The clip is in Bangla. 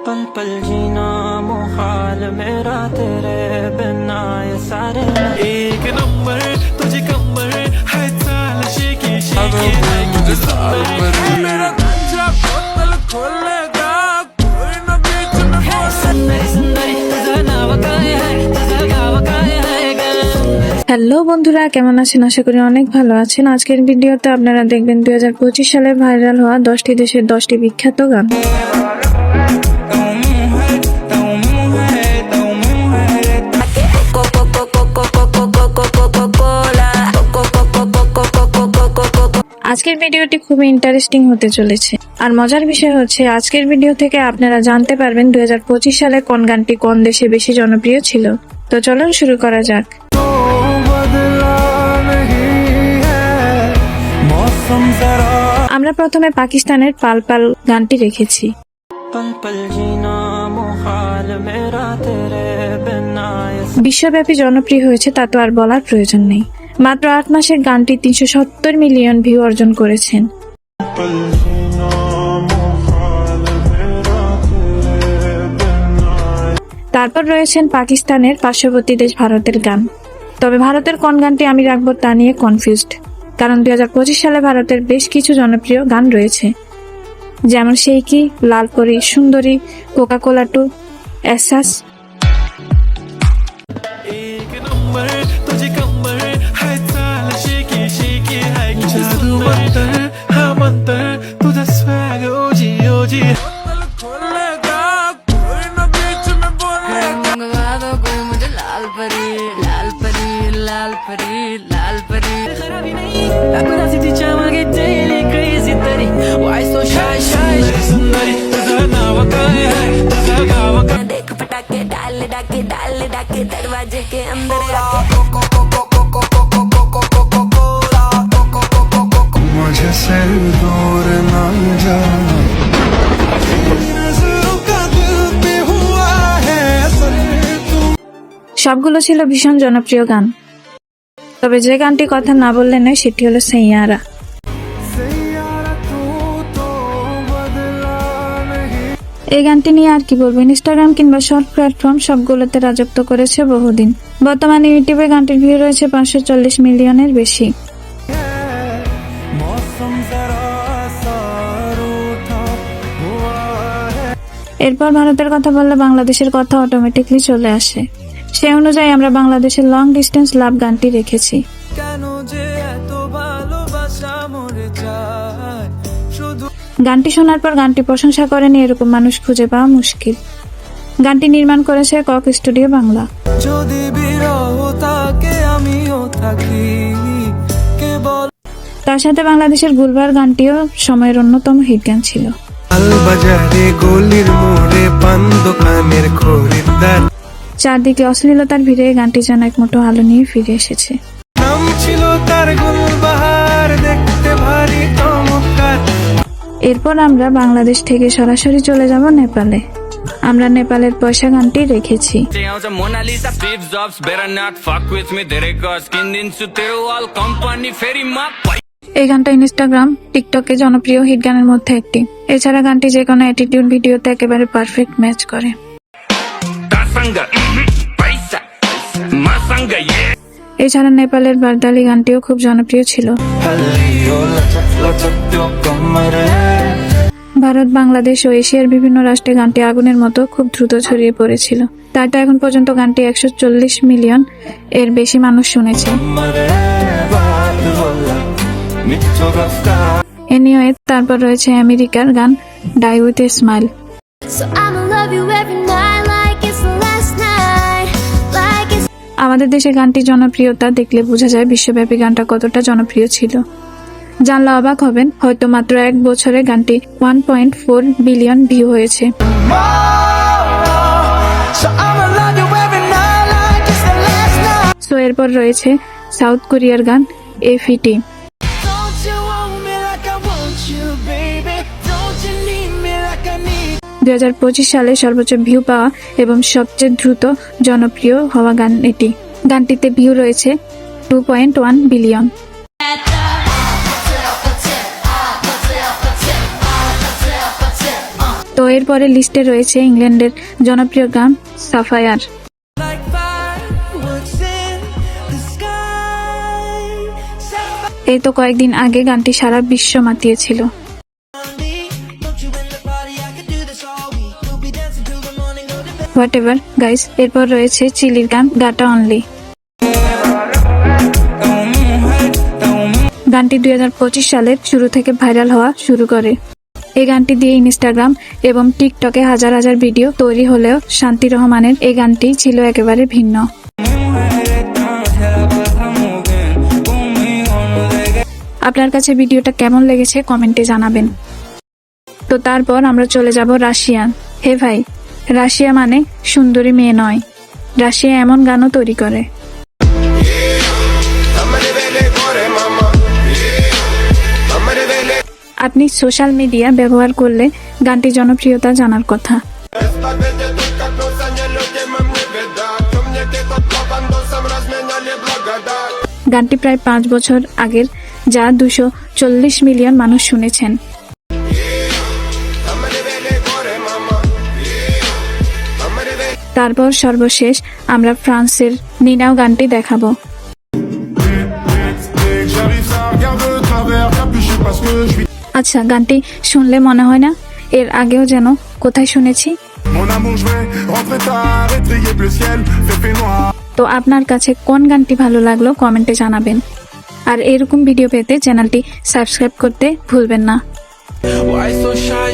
पल पल जीना मुहाल मेरा तेरे बिना ये सारे एक नंबर तुझे कमर है चाल शेकी शेकी है मुझे सुंदर मेरा गंजा बोतल खोलेगा कोई न बीच में सुंदरी सुंदरी तुझा नाम काय है तुझा गाव काय है হ্যালো বন্ধুরা, কেমন আছেন? আশা করি অনেক ভালো আছেন। আজকের ভিডিওতে আপনারা দেখবেন 2025 সালে ভাইরাল হওয়া 10টি দেশের 10টি বিখ্যাত গান। আজকের ভিডিওটি খুবই ইন্টারেস্টিং হতে চলেছে। আর মজার বিষয় হচ্ছে আজকের ভিডিও থেকে আপনারা জানতে পারবেন 2025 সালে কোন গানটি কোন দেশে বেশি জনপ্রিয় ছিল। তো চলুন শুরু করা যাক। আমরা প্রথমে পাকিস্তানের পাল পাল গানটি রেখেছি। বিশ্বব্যাপী জনপ্রিয় হয়েছে তা তো আর বলার প্রয়োজন নেই। মাত্র 8 মাসের গানটি 370 মিলিয়ন ভিউ অর্জন করেছেন। তারপর রয়েছেন পাকিস্তানের পার্শ্ববর্তী দেশ ভারতের গান। তবে ভারতের কোন গানটি আমি রাখবো তা নিয়ে কনফিউজড, কারণ 2025 সালে ভারতের বেশ কিছু জনপ্রিয় গান রয়েছে, যেমন সেইকি, লাল পরি, সুন্দরী, কোকা কোলা টু, এহসাস। दरवाजे के अंदर मुझे से दूर ना जा সবগুলো ছিল ভীষণ জনপ্রিয় গান। তবে যে গানটি কথা না বললে নয় সেটি হলো সাইয়ারা। এই গানটি নিয়ে আর কি বলবো, ইনস্টাগ্রাম কিংবা শর্ট প্ল্যাটফর্ম সবগুলোতে রাজত্ব করেছে বহুদিন। বর্তমানে ইউটিউবে গানটির ভিউ রয়েছে 540 মিলিয়নের বেশি। এরপর ভারতের কথা বললে বাংলাদেশের কথা অটোমেটিকলি চলে আসে। সে অনুযায়ী আমরা বাংলাদেশের লং ডিস্টেন্স লাভ গানটি রেখেছি। গানটি শোনার পর গানটি প্রশংসা করেনি এরকম মানুষ খুঁজে পাওয়া মুশকিল। গানটি নির্মাণ করেছে কক স্টুডিও বাংলা। তার সাথে বাংলাদেশের গুলবার গানটিও সময়ের অন্যতম হিট গান ছিল। চারদিকে অশ্লীলতার ভিড়ে গানটি যেন এক মুঠো আলো নিয়ে ফিরে এসেছে। এরপর আমরা বাংলাদেশ থেকে সরাসরি চলে যাব নেপালে। আমরা নেপালের পয়সা গানটি রেখেছি। এই গানটা ইনস্টাগ্রাম, টিকটকে জনপ্রিয় হিট গানের মধ্যে একটি। এছাড়া গানটি যে কোনো অ্যাটিটিউড ভিডিওতে একেবারে পারফেক্ট ম্যাচ করে। এছাড়া নেপালের বারদালি গানটিও খুব জনপ্রিয় ছিল। ভারত, বাংলাদেশ ও এশিয়ার বিভিন্ন রাষ্ট্রে গানটি আগুনের মতো খুব দ্রুত ছড়িয়ে পড়েছিল। তাই তো এখন পর্যন্ত গানটি 140 মিলিয়ন এর বেশি মানুষ শুনেছে। এনিওয়ে, তারপর রয়েছে আমেরিকার গান ডাই উইথ এ স্মাইল। আমাদের দেশে গানটির জনপ্রিয়তা দেখলে বোঝা যায় বিশ্বব্যাপী গানটা কতটা জনপ্রিয় ছিল। জানলে অবাক হবেন, হয়তো মাত্র 1 বছরে গানটি 1.4 বিলিয়ন ভিউ হয়েছে। সো এরপর রয়েছে সাউথ কোরিয়ার গান এফইটি। 2025 সালে সর্বোচ্চ ভিউ পাওয়া এবং সবচেয়ে দ্রুত জনপ্রিয় হওয়া গান এটি। গানটিতে ভিউ রয়েছে 2.1 বিলিয়ন। তো এরপরে লিস্টে রয়েছে ইংল্যান্ডের জনপ্রিয় গান Sapphire. like fireworks in the sky. এই তো কয়েকদিন আগে গানটি সারা বিশ্ব মাতিয়েছিল। Don't you in the party? I could do this all week. We'll be dancing till the morning, go to bed. What ever guys, এরপর রয়েছে চিলির গান গাটা অনলি। গানটি 2025 সালের শুরু থেকে ভাইরাল হওয়া শুরু করে। এই গানটি দিয়ে ইনস্টাগ্রাম এবং টিকটকে হাজার হাজার ভিডিও তৈরি হলেও শান্তি রহমানের এই গানটি ছিল একেবারে ভিন্ন। আপনার কাছে ভিডিওটা কেমন লেগেছে কমেন্টে জানাবেন। তো তারপর আমরা চলে যাব রাশিয়া। হে ভাই, রাশিয়া মানে সুন্দরী মেয়ে নয়, রাশিয়া এমন গানও তৈরি করে। আপনি সোশ্যাল মিডিয়া ব্যবহার করলে গানটি জনপ্রিয়তা জানার কথা। গানটি প্রায় 5 বছর আগের, যা 240 মিলিয়ন মানুষ শুনেছেন। তারপর সর্বশেষ আমরা ফ্রান্সের নিনাও গানটি দেখাবো। আচ্ছা, গানটি শুনলে মনে হয় না এর আগেও যেন কোথায় শুনেছি? তো আপনার কাছে কোন গানটি ভালো লাগলো কমেন্টে জানাবেন। আর এরকম ভিডিও পেতে চ্যানেলটি সাবস্ক্রাইব করতে ভুলবেন না। Why so shy?